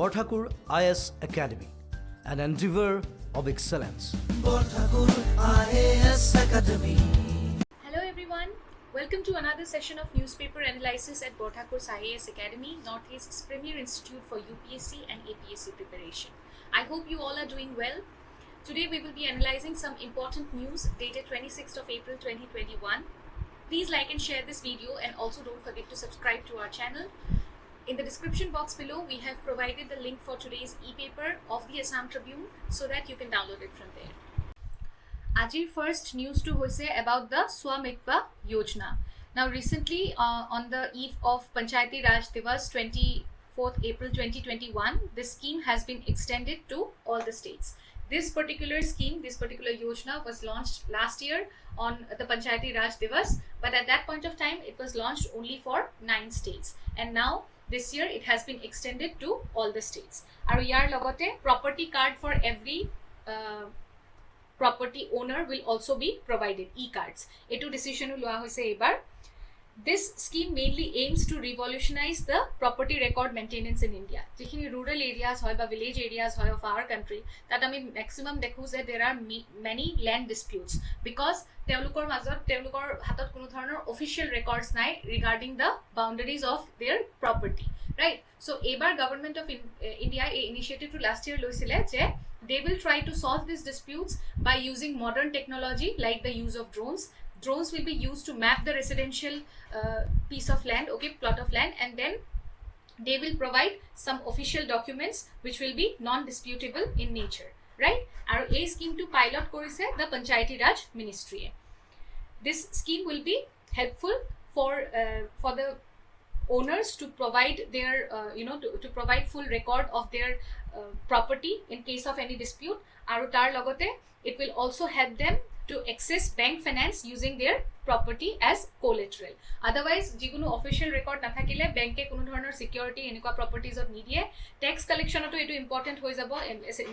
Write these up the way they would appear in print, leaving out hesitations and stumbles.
Borthakur IAS Academy, an endeavor of excellence. Borthakur IAS Academy. Hello everyone, welcome to another session of newspaper analysis at Borthakur's IAS Academy, Northeast's premier institute for UPSC and APSC preparation. I hope you all are doing well. Today we will be analyzing some important news dated 26th of April 2021. Please like and share this video, and also don't forget to subscribe to our channel. In the description box below, we have provided the link for today's e-paper of the Assam Tribune so that you can download it from there. Ajir first news to hoise about the Swamikva Yojana. Now recently on the eve of Panchayati Raj Divas 24th April 2021, this scheme has been extended to all the states. This particular scheme, this particular Yojana was launched last year on the Panchayati Raj Divas, but at that point of time it was launched only for 9 states, and now this year it has been extended to all the states. Aru yar logote property card for every property owner will also be provided, e-cards. Etu decision loa hoise ebar. This scheme mainly aims to revolutionize the property record maintenance in India. Jikhini rural areas hoy ba village areas hoy of our country, that ami maximum dekhu je there are many land disputes because teolukor majot teolukor hatot kono dhoroner official records nai regarding the boundaries of their property, right? So ebar government of India a initiative to last year loisile je they will try to solve these disputes by using modern technology like the use of drones. Drones will be used to map the residential piece of land, okay, plot of land, and then they will provide some official documents which will be non-disputable in nature, right? Our A scheme to pilot korise the Panchayati Raj Ministry. This scheme will be helpful for the owners to provide their to provide full record of their property in case of any dispute. Aru tar logote it will also help them to access bank finance using their property as collateral. Otherwise jikono official record na thakile bank e kono dhoroner security enekwa properties of media tax collection to etu important hoi jabo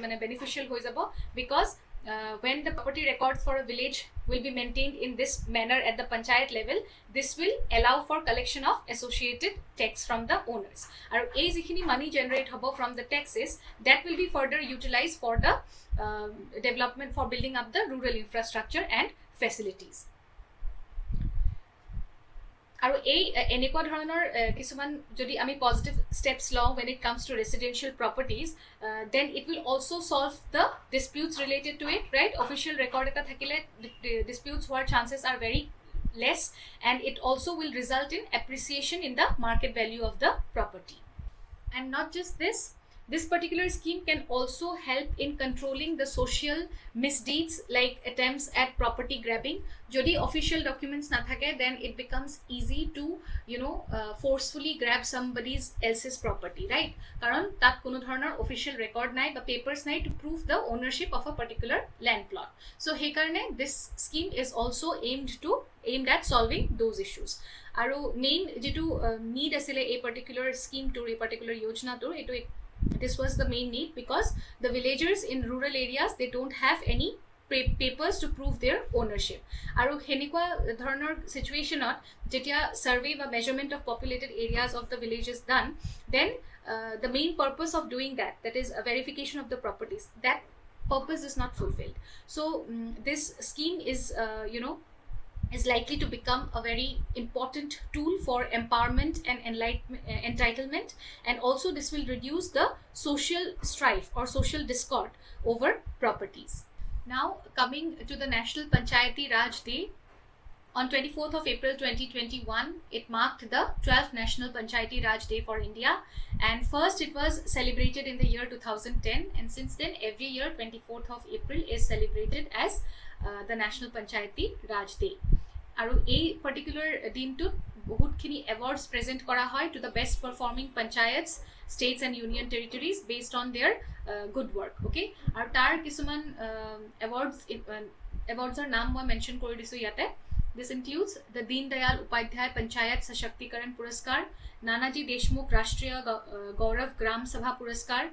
mane beneficial hoi jabo because when the property records for a village will be maintained in this manner at the panchayat level, this will allow for collection of associated tax from the owners. Aru ei jikhini money generate hobo from the taxes, that will be further utilized for the development, for building up the rural infrastructure and facilities. আৰু এই এনেকুৱা ধৰণৰ কিছুমান যদি আমি positive steps লওঁ when it comes to residential properties, then it will also solve the disputes related to it, right? Official record eta thakile disputes hoar chances are very less, and it also will result in appreciation in the market value of the property. And not just this particular scheme can also help in controlling the social misdeeds like attempts at property grabbing. Jodi official documents na thake, then it becomes easy to forcefully grab somebody else's property, right? Karon tat kono dhoroner official record nai ba papers nai to prove the ownership of a particular land plot. So he karone this scheme is also aimed at solving those issues. Aru main jitu need asile a particular scheme to a particular yojana to etu this was the main need because the villagers in rural areas, they don't have any papers to prove their ownership. Aru henikwa dhoroner situation at jetia survey ba measurement of populated areas of the villages done, then the main purpose of doing that is a verification of the properties, that purpose is not fulfilled. So this scheme is likely to become a very important tool for empowerment and entitlement, and also this will reduce the social strife or social discord over properties. Now coming to the National Panchayati Raj Day, on 24th of April 2021, it marked the 12th National Panchayati Raj Day for India, and first it was celebrated in the year 2010, and since then every year 24th of April is celebrated as the National Panchayati Raj Day. Aru ei particular din to bahut khini awards present kora hoy to the best performing panchayats, states and union territories based on their good work, okay? Aru tar kisuman awards er naam moi mention kori disu yate. This includes the Deen Dayal Upadhyay Panchayat Sashактikaran Puraskar, Nanaji Deshmukh Rashtriya Gaurav Gram Sabha Puraskar,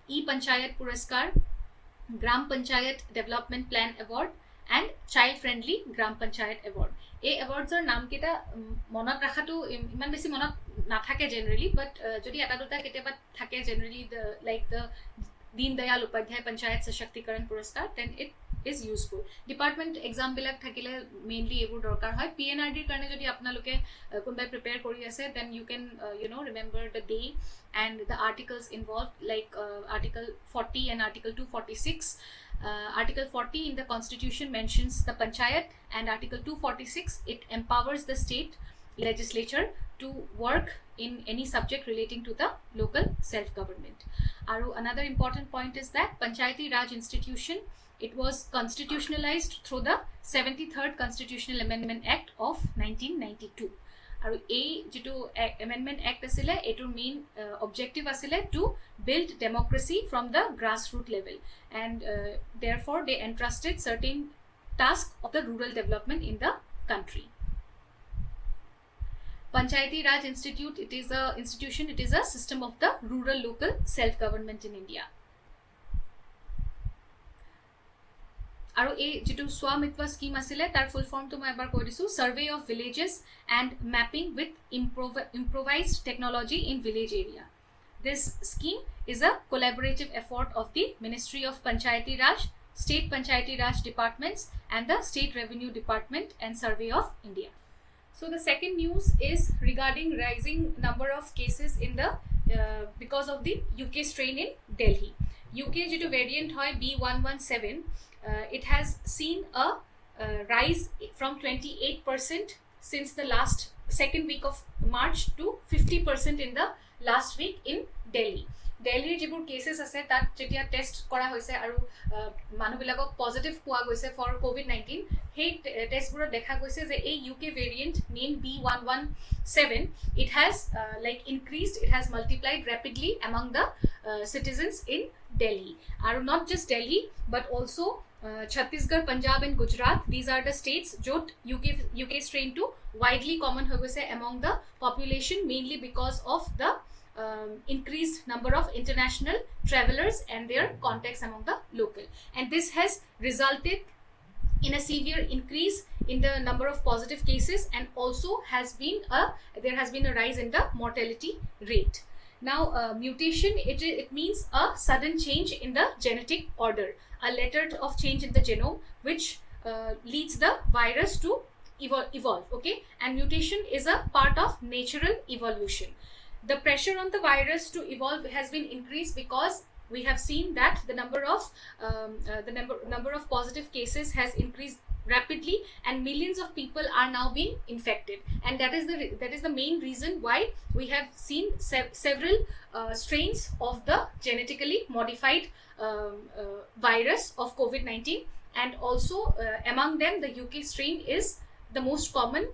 E Panchayat Puraskar, Gram Panchayat Development Plan Award, and child friendly Gram Panchayat Award. এই এৱাৰ্ডছৰ নাম কেইটা মনত ৰাখাটো ইমান বেছি মনত নাথাকে generally, but যদি এটা দুটা কেতিয়াবা থাকে generally like the Deen Dayal Upadhyay panchayat সশক্তিকৰণ পুৰস্কাৰ, দেন ইট is useful. Department exam bilak thakile mainly ebu dorkar hoy. PNRD karone jodi apnaloke kunbai prepare kori ase, then you can remember the day and the articles involved, like article 40 and article 246. Article 40 in the constitution mentions the panchayat, and article 246 it empowers the state legislature to work in any subject relating to the local self government. Aru another important point is that Panchayati Raj institution, it was constitutionalized through the 73rd Constitutional Amendment Act of 1992. Aru ei jitu Amendment Act asile, etur main objective asile to build democracy from the grassroots level, and therefore they entrusted certain tasks of the rural development in the country. Panchayati Raj Institute, it is a institution, it is a system of the rural local self government in India. আৰু এই যেটো Svamitva scheme আছিলে তাৰ ফুল ফৰ্মটো মই এবাৰ কৈ দিছো, survey of villages and mapping with improvised technology in village area. This scheme is a collaborative effort of the Ministry of Panchayati Raj, State Panchayati Raj departments, and the State Revenue Department and Survey of India. So the second news is regarding rising number of cases in the because of the UK strain in Delhi. UK যেটো variant হয় B117, it has seen a rise from 28% since the last second week of March to 50% in the last week in Delhi. Delhi jibur cases ase tat jetia test kora hoise aru manu bilagok positive poa goise for COVID-19, he test buro dekha goise je ei UK variant named B117, it has like increased, it has multiplied rapidly among the citizens in Delhi. Aru not just Delhi but also Chhattisgarh, Punjab and Gujarat, these are the states jot UK strain to widely common ho goise among the population, mainly because of the increased number of international travelers and their contacts among the local, and this has resulted in a severe increase in the number of positive cases, and also there has been a rise in the mortality rate. Now mutation, it means a sudden change in the genetic order, a letter of change in the genome which leads the virus to evolve, okay, and mutation is a part of natural evolution. The pressure on the virus to evolve has been increased because we have seen that the number of positive cases has increased rapidly, and millions of people are now being infected, and that is the main reason why we have seen several strains of the genetically modified virus of COVID-19, and also among them the UK strain is the most common,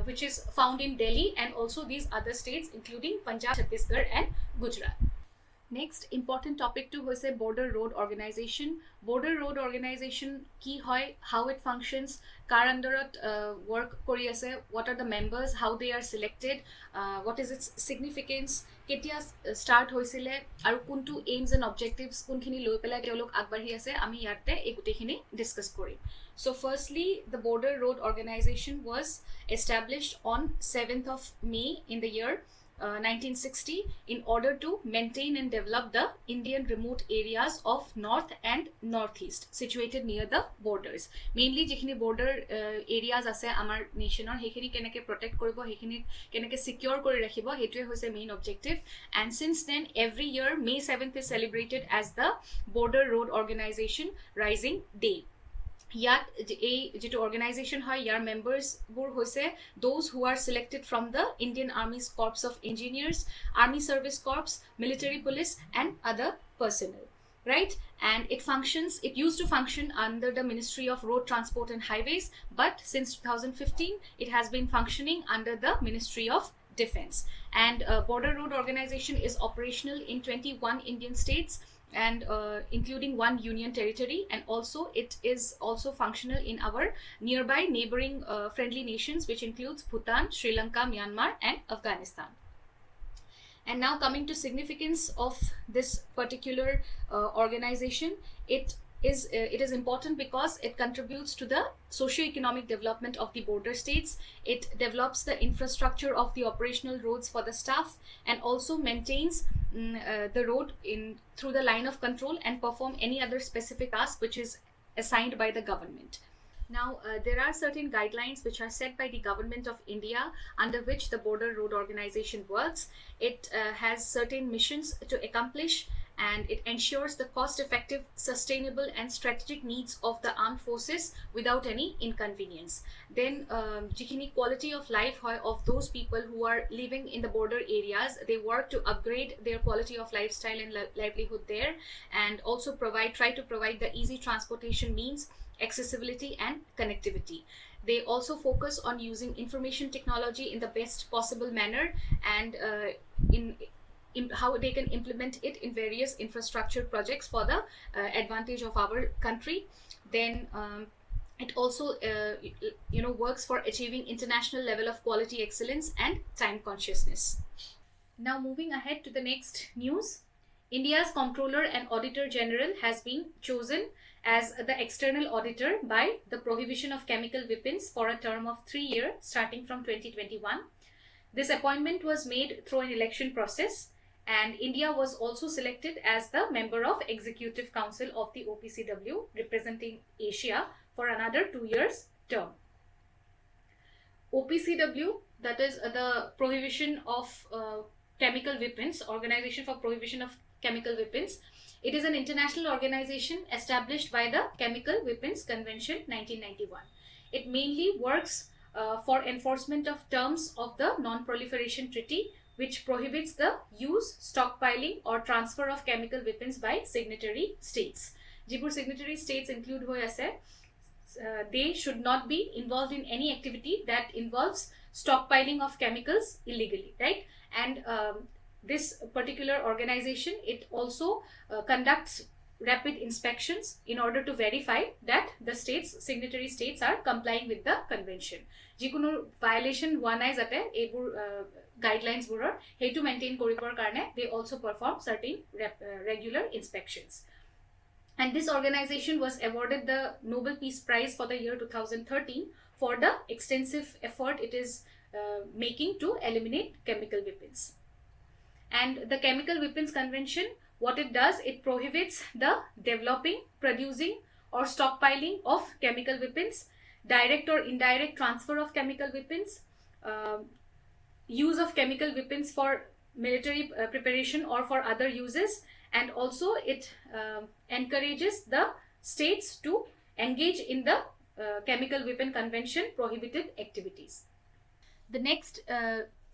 which is found in Delhi and also these other states including Punjab, Chhattisgarh and Gujarat. Next important topic to hoise Border Road Organization. Border Road Organization ki hoy, how it functions, kar underot work kori ase, what are the members, how they are selected, what is its significance, ketia start hoisile aru kuntu aims and objectives kunkhini loi pelai teolok agbari ase, ami yatte ei gutekhini discuss kori. So firstly, the Border Road Organization was established on 7th of May in the year 1960 in order to maintain and develop the Indian remote areas of north and northeast situated near the borders. Mainly jekhini border areas ase amar nationor hekhini keneke protect koribo, hekhini keneke secure kori rakhibo, hetue hoise main objective. And since then every year May 7th is celebrated as the Border Road Organization Rising Day. ইয়াত এই যেটো organisation হয় ইয়ার members বুর হইছে those who are selected from the Indian Army's Corps of Engineers, Army Service Corps, Military Police and other personnel, right? And it used to function under the Ministry of Road Transport and Highways, but since 2015 it has been functioning under the Ministry of Defense. And Border Road Organization is operational in 21 Indian states and including one union territory, and also it is also functional in our nearby neighboring friendly nations, which includes Bhutan, Sri Lanka, Myanmar and Afghanistan. And now coming to significance of this particular organization, it it is important because it contributes to the socio-economic development of the border states. It develops the infrastructure of the operational roads for the staff, and also maintains the road in through the line of control and perform any other specific task which is assigned by the government. Now, there are certain guidelines which are set by the Government of India under which the Border Road Organization works. It has certain missions to accomplish, and it ensures the cost-effective, sustainable and strategic needs of the armed forces without any inconvenience. Then jikhini quality of life of those people who are living in the border areas, they work to upgrade their quality of lifestyle and livelihood there, and also try to provide the easy transportation means, accessibility and connectivity. They also focus on using information technology in the best possible manner, and in how they can implement it in various infrastructure projects for the advantage of our country. Then it also works for achieving international level of quality excellence and time consciousness. Now, moving ahead to the next news, India's Comptroller and Auditor General has been chosen as the external auditor by the Prohibition of Chemical Weapons for a term of 3 years starting from 2021. This appointment was made through an election process, and India was also selected as the member of Executive Council of the OPCW representing Asia for another 2 years term. OPCW, that is the Prohibition of Chemical Weapons, Organization for Prohibition of Chemical Weapons. It is an international organization established by the Chemical Weapons Convention 1991. It mainly works for enforcement of terms of the Non-Proliferation Treaty, which prohibits the use, stockpiling or transfer of chemical weapons by signatory states. Jibur signatory states include hoi ase, they should not be involved in any activity that involves stockpiling of chemicals illegally, right? And this particular organization, it also conducts rapid inspections in order to verify that the signatory states are complying with the convention. Jikono violation hua nai jate ebur guidelines buror hetu maintain koribor karone they also perform certain regular inspections. And this organization was awarded the Nobel Peace Prize for the year 2013 for the extensive effort it is making to eliminate chemical weapons. And the Chemical Weapons Convention, what it does, it prohibits the developing, producing or stockpiling of chemical weapons, direct or indirect transfer of chemical weapons, use of chemical weapons for military preparation or for other uses, and also it encourages the states to engage in the Chemical Weapon Convention prohibited activities. The next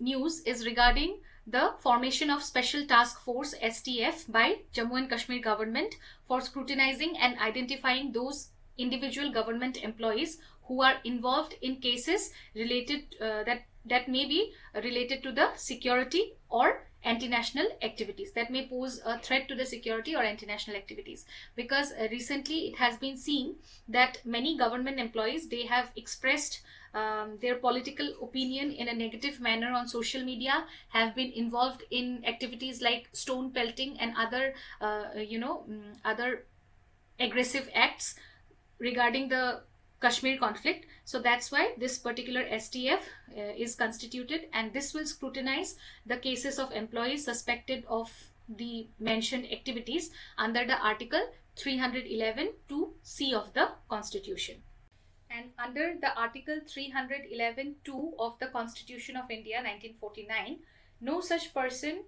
news is regarding the formation of Special Task Force STF by Jammu and Kashmir government for scrutinizing and identifying those individual government employees who are involved in cases related that may be related to the security or anti-national activities, that may pose a threat to the security or anti-national activities. Because recently it has been seen that many government employees, they have expressed their political opinion in a negative manner on social media, have been involved in activities like stone pelting and other other aggressive acts regarding the Kashmir conflict. So that's why this particular STF is constituted, and this will scrutinize the cases of employees suspected of the mentioned activities under the Article 311(2)(c) of the Constitution. And under the Article 311(2) of the Constitution of India 1949, no such person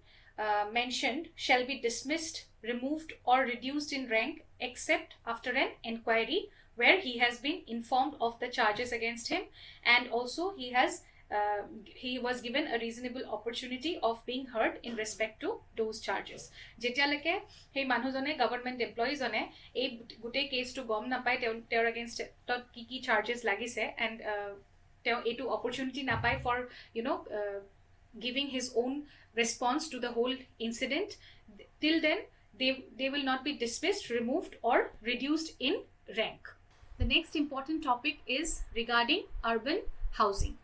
mentioned shall be dismissed, removed or reduced in rank except after an inquiry where he has been informed of the charges against him, and also he was given a reasonable opportunity of being heard in respect to those charges. Jetialeke hei manujone government employees one ei gutei case to gom napai teor against ki charges lagise, and teo etu opportunity napai for giving his own response to the whole incident, till then they will not be dismissed, removed or reduced in rank. The next important topic is regarding urban housing.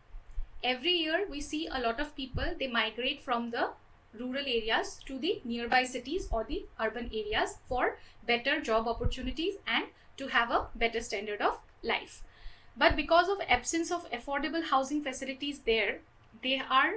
Every year we see a lot of people, they migrate from the rural areas to the nearby cities or the urban areas for better job opportunities and to have a better standard of life. But because of absence of affordable housing facilities there, they are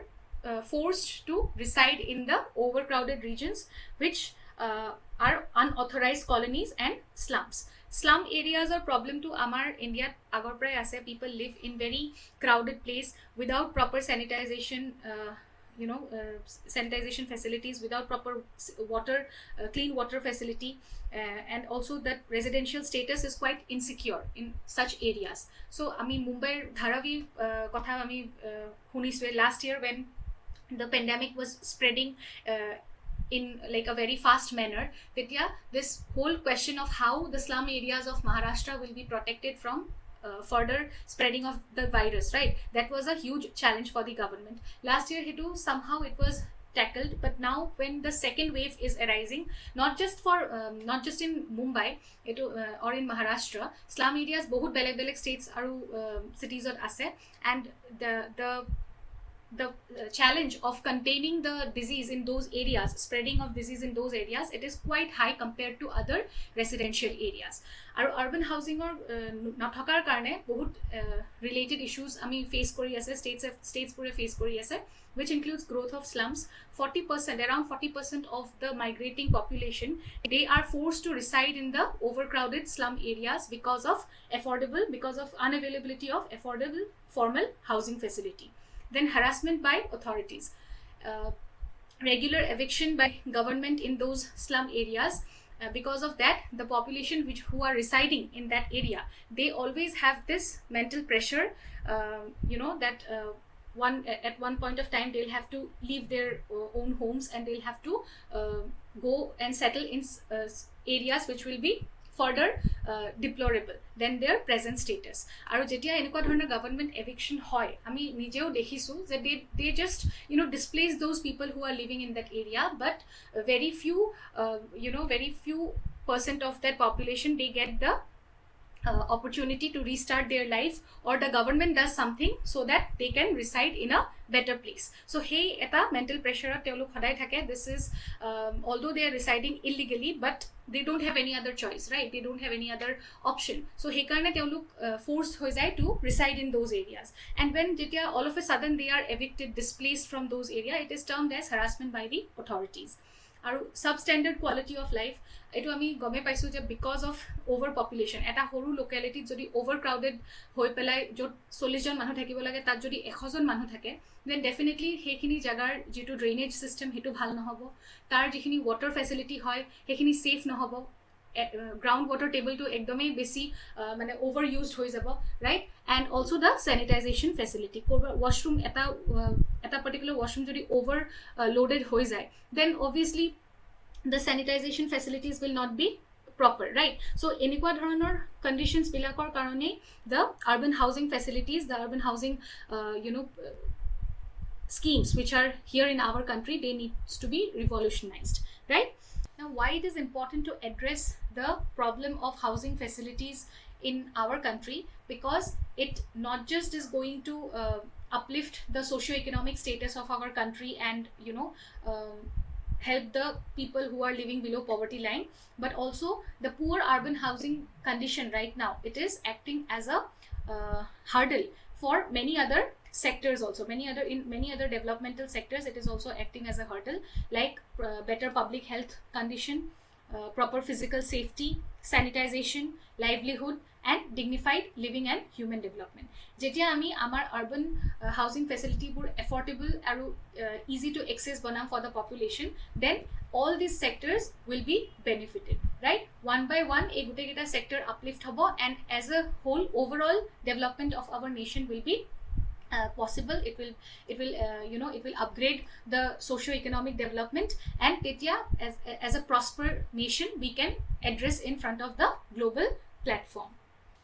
forced to reside in the overcrowded regions, which are unauthorized colonies and slums. Slum areas are problem to Amar India agar pray ase. People live in very crowded place without proper sanitization, sanitization facilities, without proper water, clean water facility, and also that residential status is quite insecure in such areas. So I mean Mumbai Dharavi kotha ami huniswe last year when the pandemic was spreading in like a very fast manner. Tetya this whole question of how the slum areas of Maharashtra will be protected from further spreading of the virus, right? That was a huge challenge for the government. Last year, Hitu, somehow it was tackled, but now when the second wave is arising, not just in Mumbai or in Maharashtra, slum areas bahut beleg states aru cities or ase, and the challenge of containing the disease in those areas, spreading of disease in those areas, it is quite high compared to other residential areas. Our urban housing or nathakar karone bahut related issues ami face kori ase, states pure face kori ase, which includes growth of slums. 40%, around 40% of the migrating population, they are forced to reside in the overcrowded slum areas because of unavailability of affordable formal housing facility. Then harassment by authorities, regular eviction by government in those slum areas. Because of that, the population who are residing in that area, they always have this mental pressure, that at one point of time they'll have to leave their own homes and they'll have to go and settle in areas which will be further deplorable than their present status. Aru jetia enukwa dhoroner government eviction hoy, ami nijeo dekhisu that they just displace those people who are living in that area, but very few percent of that population, they get the opportunity to restart their life, or the government does something so that they can reside in a better place. So hey, eta mental pressure teoluk khodai thake. This is although they are residing illegally, but they don't have any other choice, right? They don't have any other option. So he karone teoluk forced hoi jai to reside in those areas. And when jetia all of a sudden they are evicted, displaced from those areas, it is termed as harassment by the authorities. আৰু substandard quality of life, এটো আমি গমে পাইছো যে because of overpopulation, এটা সৰু লোকেলিটিত যদি overcrowded হৈ পেলাই যত 40 জন মানুহ থাকিব লাগে তাত যদি 100 জন মানুহ থাকে, then definitely সেইখিনি জাগাৰ যেটো drainage system হেতু ভাল নহব, তাৰ যিখিনি water facility হয় সেইখিনি safe নহব, ground water table to ekdome besi mane overused hoi jabo, right? And also the sanitization facility, washroom eta particular washroom jodi over loaded hoi jay, then obviously the sanitization facilities will not be proper, right? So enikwa dhoroner conditions bilakor karone the urban housing facilities, the urban housing schemes which are here in our country, they needs to be revolutionized, right? Now, why it is important to address the problem of housing facilities in our country? Because it not just is going to uplift the socio-economic status of our country and help the people who are living below poverty line, but also the poor urban housing condition right now, it is acting as a hurdle for many other sectors also, in many other developmental sectors. It is also acting as a hurdle, like better public health condition, proper physical safety, sanitization, livelihood, and dignified living and human development. Jetia ami amar urban housing facility pur affordable aru easy to access banam for the population, then all these sectors will be benefited, right? One by one ei gote geta sector uplift hobo, and as a whole overall development of our nation will be possible. It will upgrade the socio-economic development, and tetya as a prosper nation we can address in front of the global platform.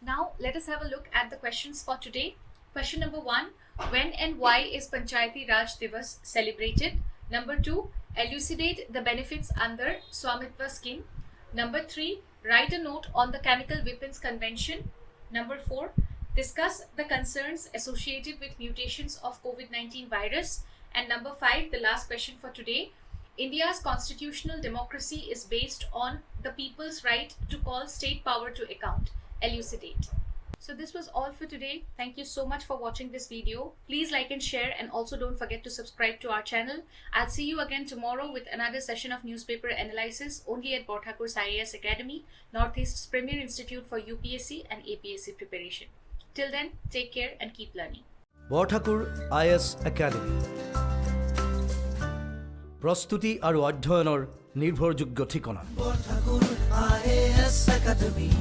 Now let us have a look at the questions for today. Question number 1, when and why is Panchayati Raj Divas celebrated? Number 2, elucidate the benefits under Swamitva scheme. Number 3, write a note on the Chemical Weapons Convention. Number 4, discuss the concerns associated with mutations of COVID-19 virus. And number 5, the last question for today, India's constitutional democracy is based on the people's right to call state power to account. Elucidate. So this was all for today. Thank you so much for watching this video. Please like and share, and also don't forget to subscribe to our channel. I'll see you again tomorrow with another session of newspaper analysis only at Borthakur's IAS Academy, Northeast's premier institute for UPSC and APSC preparation. Till then, take care and keep learning. Borthakur IAS academy প্ৰস্তুতি আৰু অধ্যয়নৰ নিৰ্ভৰযোগ্য ঠিকনা Borthakur IAS Academy